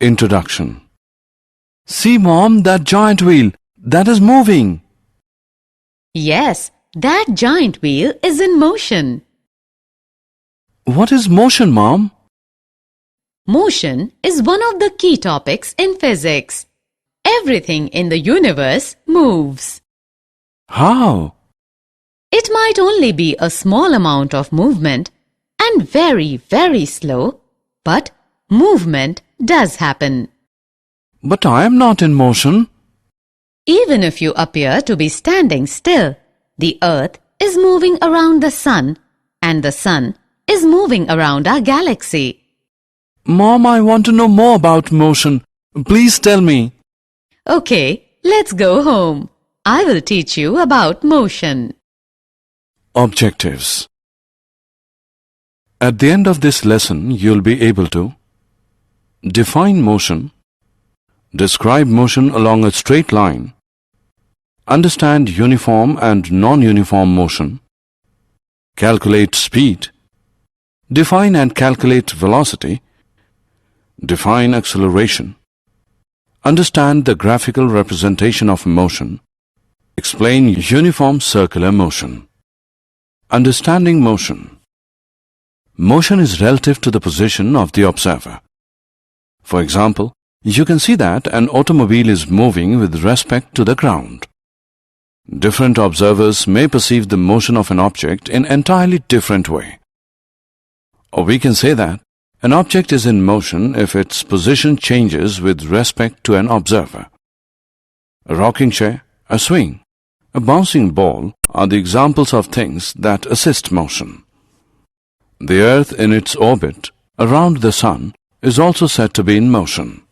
Introduction. See, Mom, that giant wheel, that is moving. Yes, that giant wheel is in motion. What is motion, Mom? Motion is one of the key topics in physics. Everything in the universe moves. How? It might only be a small amount of movement and very, very slow, but movement does happen. But I am not in motion. Even if you appear to be standing still, the earth is moving around the sun and the sun is moving around our galaxy. Mom, I want to know more about motion. Please tell me. Okay, let's go home. I will teach you about motion. Objectives. At the end of this lesson, you'll be able to define motion, describe motion along a straight line, understand uniform and non-uniform motion, calculate speed, define and calculate velocity, define acceleration, understand the graphical representation of motion, explain uniform circular motion. Understanding motion. Motion is relative to the position of the observer. For example, you can see that an automobile is moving with respect to the ground. Different observers may perceive the motion of an object in an entirely different way. Or we can say that an object is in motion if its position changes with respect to an observer. A rocking chair, a swing, a bouncing ball are the examples of things that assist motion. The Earth in its orbit around the Sun is also said to be in motion.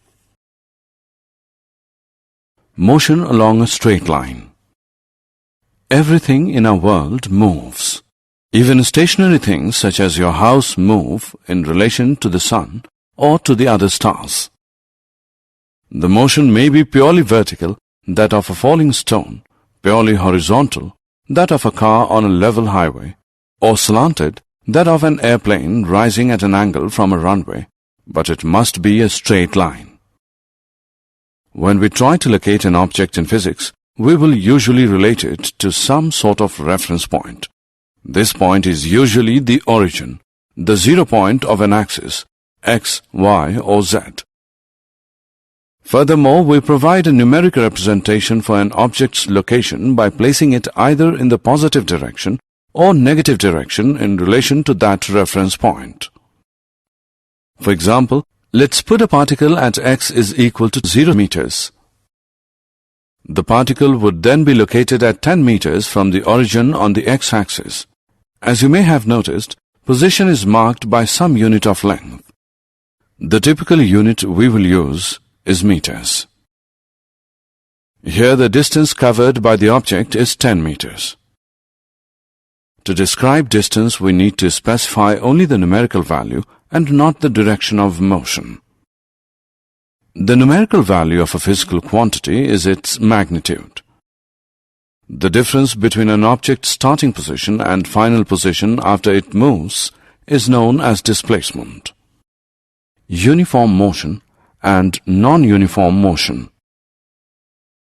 Motion along a straight line. Everything in our world moves. Even stationary things such as your house move in relation to the Sun or to the other stars. The motion may be purely vertical, that of a falling stone, purely horizontal, that of a car on a level highway, or slanted, that of an airplane rising at an angle from a runway, but it must be a straight line. When we try to locate an object in physics, we will usually relate it to some sort of reference point. This point is usually the origin, the 0 point of an axis, x, y, or z. Furthermore, we provide a numeric representation for an object's location by placing it either in the positive direction or negative direction in relation to that reference point. For example, let's put a particle at x is equal to 0 meters. The particle would then be located at 10 meters from the origin on the x-axis. As you may have noticed, position is marked by some unit of length. The typical unit we will use is meters. Here the distance covered by the object is 10 meters. To describe distance, we need to specify only the numerical value and not the direction of motion. The numerical value of a physical quantity is its magnitude. The difference between an object's starting position and final position after it moves is known as displacement. Uniform motion and non-uniform motion.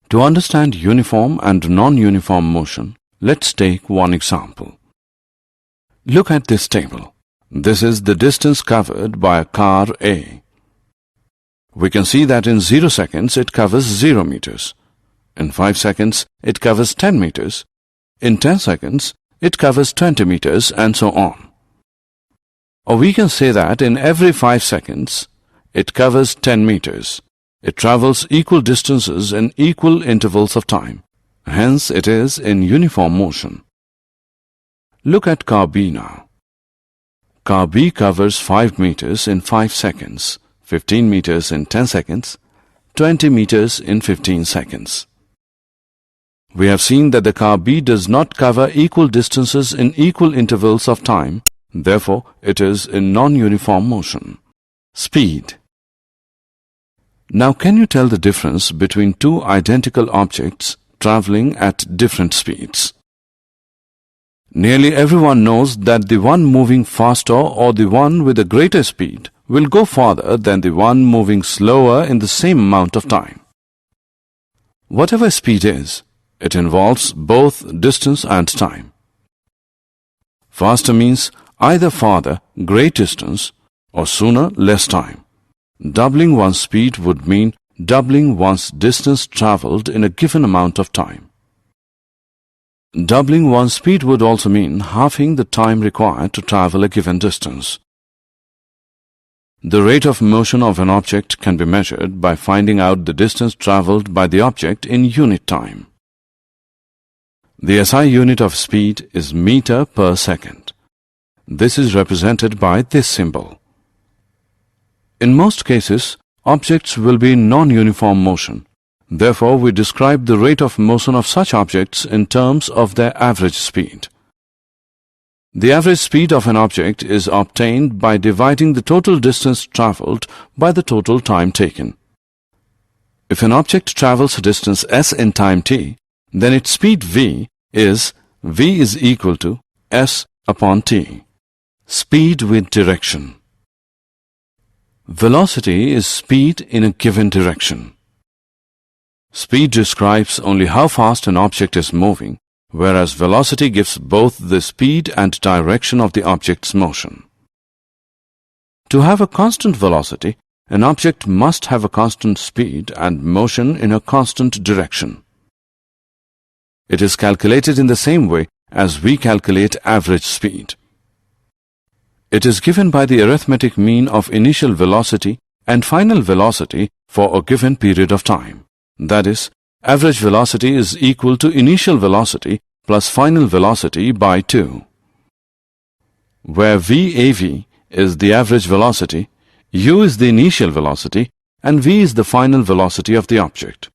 To understand uniform and non-uniform motion, let's take one example. Look at this table. This is the distance covered by a car A. We can see that in 0 seconds it covers 0 meters. In 5 seconds it covers 10 meters. In 10 seconds it covers 20 meters and so on. Or we can say that in every 5 seconds it covers 10 meters. It travels equal distances in equal intervals of time. Hence it is in uniform motion. Look at car B now. Car B covers 5 meters in 5 seconds, 15 meters in 10 seconds, 20 meters in 15 seconds. We have seen that the car B does not cover equal distances in equal intervals of time. Therefore, it is in non-uniform motion. Speed. Now, can you tell the difference between two identical objects traveling at different speeds? Nearly everyone knows that the one moving faster or the one with a greater speed will go farther than the one moving slower in the same amount of time. Whatever speed is, it involves both distance and time. Faster means either farther, great distance, or sooner, less time. Doubling one's speed would mean doubling one's distance traveled in a given amount of time. Doubling one's speed would also mean halving the time required to travel a given distance. The rate of motion of an object can be measured by finding out the distance traveled by the object in unit time. The SI unit of speed is meter per second. This is represented by this symbol. In most cases, objects will be in non-uniform motion. Therefore, we describe the rate of motion of such objects in terms of their average speed. The average speed of an object is obtained by dividing the total distance traveled by the total time taken. If an object travels a distance s in time t, then its speed v is equal to s upon t. Speed with direction. Velocity is speed in a given direction. Speed describes only how fast an object is moving, whereas velocity gives both the speed and direction of the object's motion. To have a constant velocity, an object must have a constant speed and motion in a constant direction. It is calculated in the same way as we calculate average speed. It is given by the arithmetic mean of initial velocity and final velocity for a given period of time. That is, average velocity is equal to initial velocity plus final velocity by 2. Where VAV is the average velocity, u is the initial velocity, and v is the final velocity of the object.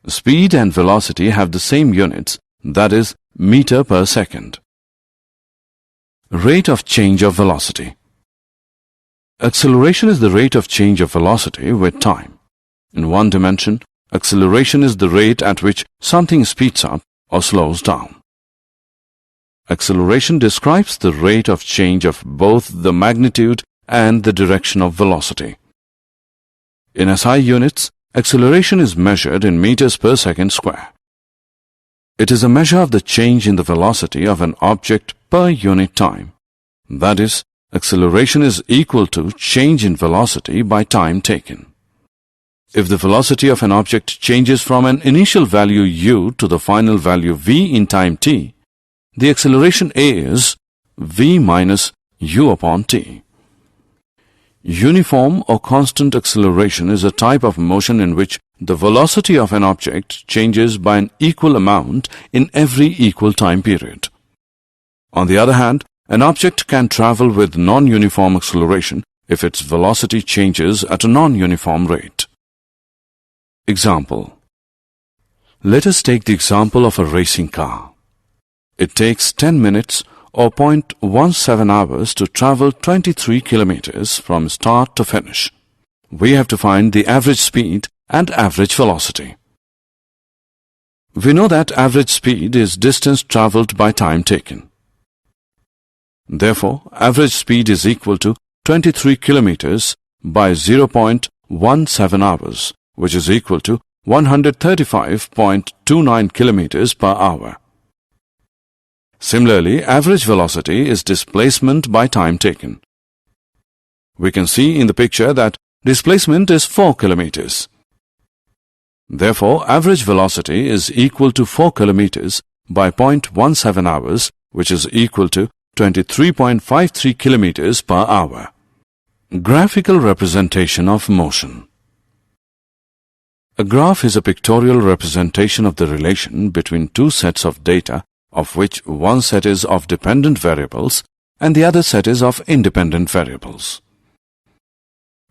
Speed and velocity have the same units, that is, meter per second. Rate of change of velocity. Acceleration is the rate of change of velocity with time. In one dimension, acceleration is the rate at which something speeds up or slows down. Acceleration describes the rate of change of both the magnitude and the direction of velocity. In SI units, acceleration is measured in meters per second square. It is a measure of the change in the velocity of an object per unit time. That is, acceleration is equal to change in velocity by time taken. If the velocity of an object changes from an initial value u to the final value v in time t, the acceleration a is v minus u upon t. Uniform or constant acceleration is a type of motion in which the velocity of an object changes by an equal amount in every equal time period. On the other hand, an object can travel with non-uniform acceleration if its velocity changes at a non-uniform rate. Example. Let us take the example of a racing car. It takes 10 minutes or 0.17 hours to travel 23 kilometers from start to finish. We have to find the average speed and average velocity. We know that average speed is distance traveled by time taken. Therefore, average speed is equal to 23 kilometers by 0.17 hours, which is equal to 135.29 kilometers per hour. Similarly, average velocity is displacement by time taken. We can see in the picture that displacement is 4 kilometers. Therefore, average velocity is equal to 4 kilometers by 0.17 hours, which is equal to 23.53 kilometers per hour. Graphical representation of motion. A graph is a pictorial representation of the relation between two sets of data, of which one set is of dependent variables and the other set is of independent variables.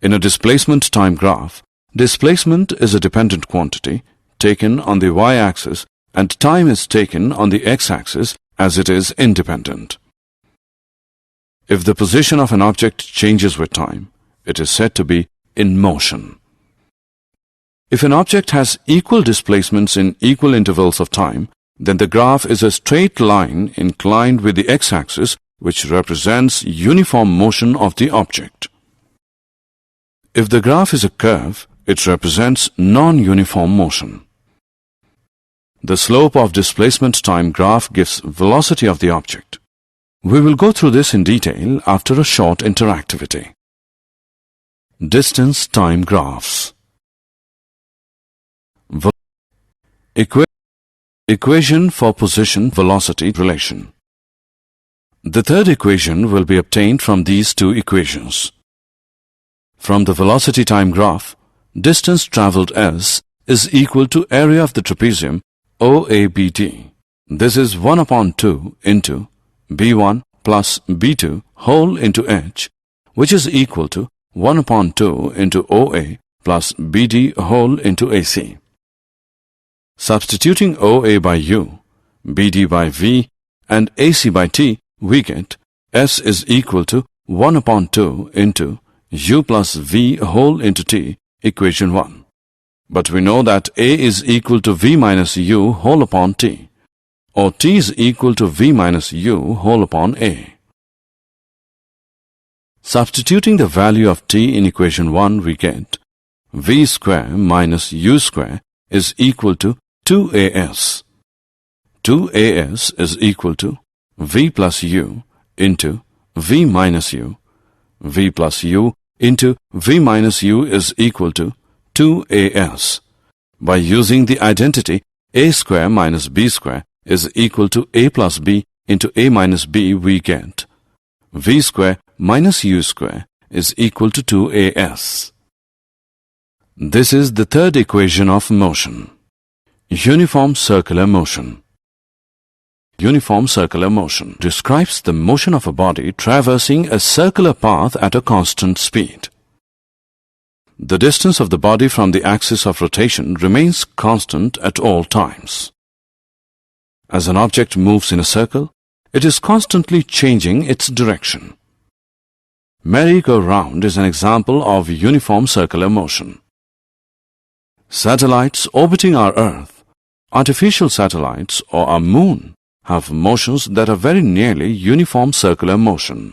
In a displacement time graph, displacement is a dependent quantity taken on the y-axis and time is taken on the x-axis as it is independent. If the position of an object changes with time, it is said to be in motion. If an object has equal displacements in equal intervals of time, then the graph is a straight line inclined with the x-axis, which represents uniform motion of the object. If the graph is a curve, it represents non-uniform motion. The slope of displacement time graph gives velocity of the object. We will go through this in detail after a short interactivity. Distance time graphs. Equation for position velocity relation. The third equation will be obtained from these two equations. From the velocity time graph, distance travelled s is equal to area of the trapezium OABD. This is 1 upon 2 into B1 plus B2 whole into h, which is equal to 1 upon 2 into OA plus BD whole into AC. Substituting OA by U, BD by V and AC by T, we get S is equal to 1 upon 2 into U plus V whole into T, equation 1. But we know that A is equal to V minus U whole upon T, or T is equal to V minus U whole upon A. Substituting the value of T in equation 1, we get V square minus U square is equal to 2AS. 2AS is equal to V plus U into V minus U. V plus U into V minus U is equal to 2AS. By using the identity A square minus B square is equal to A plus B into A minus B, we get V square minus U square is equal to 2AS. This is the third equation of motion. Uniform circular motion. Uniform circular motion describes the motion of a body traversing a circular path at a constant speed. The distance of the body from the axis of rotation remains constant at all times. As an object moves in a circle, it is constantly changing its direction. Merry-go-round is an example of uniform circular motion. Satellites orbiting our Earth, artificial satellites or our moon, have motions that are very nearly uniform circular motion.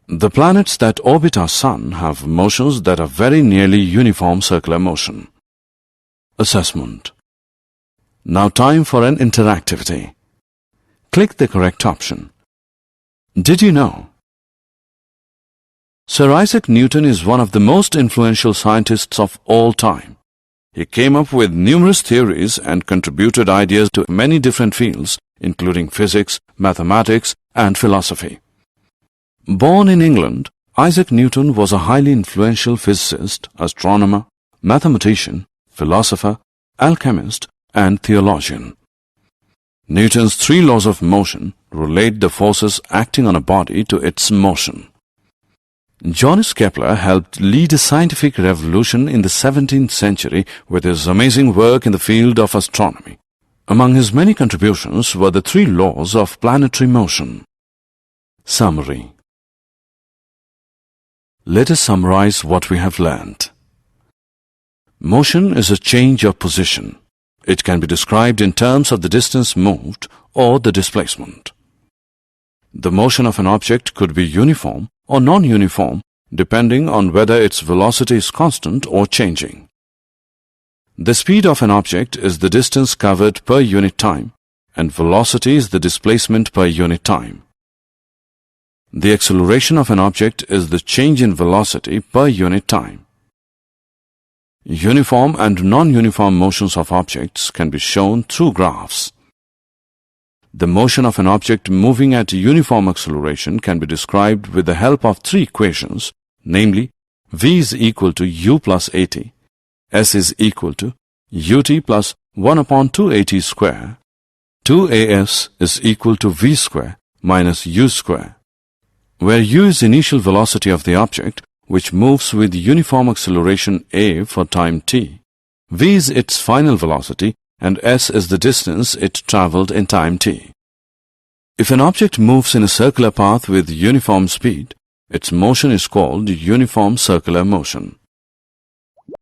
The planets that orbit our Sun have motions that are very nearly uniform circular motion. Assessment. Now time for an interactivity. Click the correct option. Did you know? Sir Isaac Newton is one of the most influential scientists of all time. He came up with numerous theories and contributed ideas to many different fields, including physics, mathematics, and philosophy. Born in England, Isaac Newton was a highly influential physicist, astronomer, mathematician, philosopher, alchemist, and theologian. Newton's 3 laws of motion relate the forces acting on a body to its motion. Johannes Kepler helped lead a scientific revolution in the 17th century with his amazing work in the field of astronomy. Among his many contributions were the 3 laws of planetary motion. Summary. Let us summarize what we have learned. Motion is a change of position. It can be described in terms of the distance moved or the displacement. The motion of an object could be uniform or non-uniform depending on whether its velocity is constant or changing. The speed of an object is the distance covered per unit time, and velocity is the displacement per unit time. The acceleration of an object is the change in velocity per unit time. Uniform and non-uniform motions of objects can be shown through graphs. The motion of an object moving at uniform acceleration can be described with the help of 3 equations, namely, V is equal to U plus AT, S is equal to UT plus 1 upon 2 AT square, 2AS is equal to V square minus U square, where U is initial velocity of the object, which moves with uniform acceleration a for time t. V is its final velocity, and s is the distance it travelled in time t. If an object moves in a circular path with uniform speed, its motion is called uniform circular motion.